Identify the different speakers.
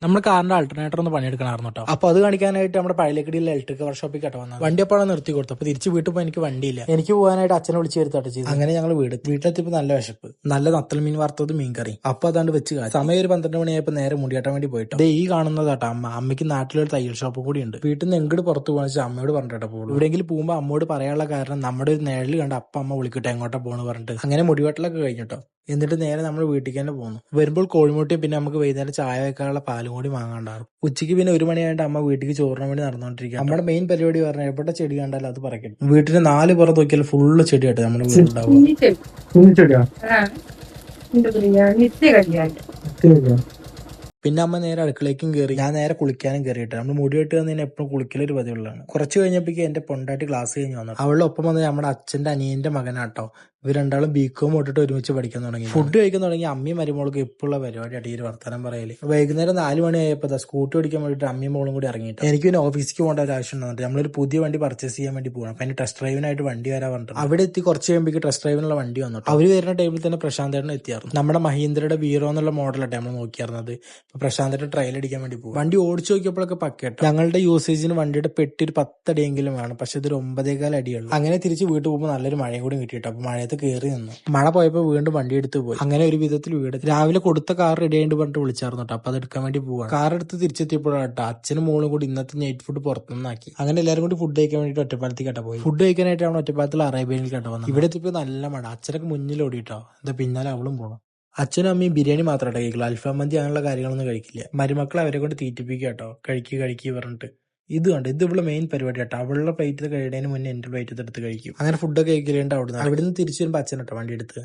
Speaker 1: നമ്മൾ കാറിന്റെ അൾട്ടർനേറ്റർ ഒന്ന് പണിയെടുക്കണമായിരുന്നു കേട്ടോ. അപ്പൊ അത് കാണിക്കാനായിട്ട് നമ്മുടെ പഴയക്കടിയിലെ ഇലക്ട്രിക് വർക്ക്ഷോപ്പിൽ കേട്ടോ വന്നത്. വണ്ടി അപ്പോൾ നിർത്തി കൊടുത്തു. അപ്പൊ തിരിച്ച് വീട്ടിൽ പോയി എനിക്ക് വണ്ടിയില്ല. എനിക്ക് പോകാനായിട്ട് അച്ഛനെ വിളിച്ച് വരുത്തോട്ടെ ചെയ്തു. അങ്ങനെ ഞങ്ങൾ വീട്ടിലെത്തിയപ്പോൾ നല്ല വിശപ്പ്, നല്ല നത്തൽ മീൻ വറുത്തത് മീൻ കറി. അപ്പൊ അതാണ്ട് വെച്ച് സമയം ഒരു 12 മണിയായപ്പോൾ നേരെ മുടിയാട്ടാൻ വേണ്ടി പോയിട്ട് ഈ കാണുന്നതാട്ടോ അമ്മയ്ക്ക് നാട്ടിലൊരു തയ്യൽ ഷോപ്പ് കൂടി ഉണ്ട്. വീട്ടിൽ നിന്ന് എങ്ങോട്ട് പുറത്ത് പോകാൻ അമ്മയോട് പറഞ്ഞിട്ടോ പോകും. എവിടെയെങ്കിലും പോകുമ്പോൾ അമ്മയോട് പറയാനുള്ള കാരണം നമ്മുടെ ഒരു നേരിൽ കണ്ട അമ്മ വിളിക്കട്ടെ എങ്ങോട്ടാ പോകണമെന്ന് പറഞ്ഞിട്ട് അങ്ങനെ മുടിവെട്ടലൊക്കെ കഴിഞ്ഞിട്ടോ. എന്നിട്ട് നേരെ നമ്മൾ വീട്ടിൽ തന്നെ പോകുന്നു. വരുമ്പോൾ കോഴിമുട്ടയും പിന്നെ നമുക്ക് വൈകുന്നേരം ചായ വെക്കാനുള്ള പാലും കൂടി വാങ്ങാണ്ടാകും. ഉച്ചയ്ക്ക് പിന്നെ 1 മണിയായിട്ട് അമ്മ വീട്ടിലേക്ക് ചോറിന് വേണ്ടി നടന്നുകൊണ്ടിരിക്കുക. നമ്മുടെ മെയിൻ പരിപാടി പറഞ്ഞാൽ എവിടെ ചെടി കണ്ടാലും അത് പറയട്ടെ. വീട്ടിന് 4 പുറം നോക്കിയാൽ ഫുള്ള് ചെടിയായിട്ട് നമ്മുടെ വീടുണ്ടാവും. പിന്നെ അമ്മ നേരെ അടുക്കളേക്കും കയറി, ഞാൻ നേരെ കുളിക്കാനും കയറിയിട്ട്. നമ്മൾ മുടി വെട്ട് വന്നതിന് എപ്പോഴും കുളിക്കലൊരു പതിവുള്ളതാണ്. കുറച്ച് കഴിഞ്ഞപ്പോഴേക്കും എന്റെ പൊണ്ടായിട്ട് ക്ലാസ് കഴിഞ്ഞ് വന്നു. അവളുടെ ഒപ്പം വന്നത് നമ്മുടെ അച്ഛന്റെ അനിയന്റെ മകനാട്ടോ. ഇവർ രണ്ടാളും ബികോം തൊട്ടിട്ട് ഒരുമിച്ച് പഠിക്കാൻ തുടങ്ങി. ഫുഡ് കഴിക്കാൻ തുടങ്ങി. അമ്മയും മരുമോൾക്ക് ഇപ്പോഴുള്ള പരിപാടിയായിട്ട് ഈ ഒരു വർത്തമാനം പറയല്. വൈകുന്നേരം 4 മണിയായപ്പോൾ സ്കൂട്ടി ഓടിക്കാൻ വേണ്ടിയിട്ട് അമ്മയും മോളും കൂടി ഇറങ്ങിയിട്ട് എനിക്ക് പിന്നെ ഓഫീസിലേക്ക് പോകേണ്ട ഒരു ആവശ്യം ഉണ്ടാകുന്നുണ്ട്. നമ്മളൊരു പുതിയ വണ്ടി പർച്ചേസ് ചെയ്യാൻ വേണ്ടി പോകണം. അപ്പൊ അതിന് ടെസ്റ്റ് ഡ്രൈവിനായിട്ട് വണ്ടി വരാൻ പറഞ്ഞിട്ട് അവിടെ എത്തി. കുറച്ച് കഴിയുമ്പോൾ ടെസ്റ്റ് ഡ്രൈവിനുള്ള വണ്ടി വന്നു. അവര് വരുന്ന ടൈമിൽ തന്നെ പ്രശാന്തേട്ടൻ എത്തിയായിരുന്നു. നമ്മുടെ മഹീന്ദ്രയുടെ വീറോ എന്നുള്ള മോഡലായിട്ട് നമ്മൾ നോക്കിയായിരുന്നത്. ഇപ്പൊ പ്രശാന്തേട്ടൻ ട്രയൽ അടിക്കാൻ വേണ്ടി പോകും. വണ്ടി ഓടിച്ചു നോക്കിയപ്പോഴൊക്കെ പക്കേട്ടോ. ഞങ്ങളുടെ യൂസേജിന് വണ്ടിയുടെ പെട്ടി ഒരു 10 അടിയെങ്കിലും വേണം. പക്ഷെ ഇതൊരു 9.25 അടിയുള്ളൂ. അങ്ങനെ തിരിച്ച് വീട്ടിൽ പോകുമ്പോൾ നല്ലൊരു മഴയും കൂടി കിട്ടിയിട്ടോ. അപ്പൊ മഴയത്ത് കയറി നിന്നു. മഴ പോയപ്പോ വീണ്ടും വണ്ടി എടുത്ത് പോയി. അങ്ങനെ ഒരു വിധത്തിൽ വീട് രാവിലെ കൊടുത്ത കാർ റെഡി ആയിട്ട് പറഞ്ഞിട്ട് വിളിച്ചായിരുന്നു കേട്ടോ. അപ്പൊ അത് എടുക്കാൻ വേണ്ടി പോവാണ്. കാർ എടുത്ത് തിരിച്ചെത്തിയപ്പോഴാട്ടോ അച്ഛനും മോളും കൂടി ഇന്നത്തെ നൈറ്റ് ഫുഡ് പുറത്തുനിന്നാക്കി. അങ്ങനെ എല്ലാവരും കൂടി ഫുഡ് കഴിക്കാൻ വേണ്ടിട്ട് ഒറ്റപ്പാലത്തിൽ കേട്ടോ പോയി. ഫുഡ് കഴിക്കാനായിട്ട് അവിടെ ഒറ്റപ്പാലത്തിൽ അറേബ്യനിൽ കേട്ടോ വന്നത്. ഇവിടെ എത്തിയപ്പോ നല്ല മഴ. അച്ഛനൊക്കെ മുന്നിൽ ഓടിയിട്ടോ. എന്താ പിന്നാലെ അവളും പോകണം. അച്ഛനും അമ്മയും ബിരിയാണി മാത്രമായിട്ട് കഴിക്കില്ല. അൽഫാം മന്തി അങ്ങനെയുള്ള കാര്യങ്ങളൊന്നും കഴിക്കില്ല. മരുമക്കളെ അവരെ കൊണ്ട് തീറ്റിപ്പിക്കുക കേട്ടോ. കഴിക്കുക പറഞ്ഞിട്ട്. ഇത് കണ്ട് ഇത് ഇവിടെ മെയിൻ പരിപാടി കേട്ടോ. അവളുടെ പ്ലേറ്റ് കഴിയുന്നതിന് മുന്നേ എന്റെ പ്ലേറ്റ് എടുത്ത് കഴിക്കും. അങ്ങനെ ഫുഡൊക്കെ കഴിക്കലുണ്ട്. അവിടെ നിന്ന് തിരിച്ചു വരുമ്പോൾ അച്ഛൻ കേട്ടോ വണ്ടി എടുത്ത്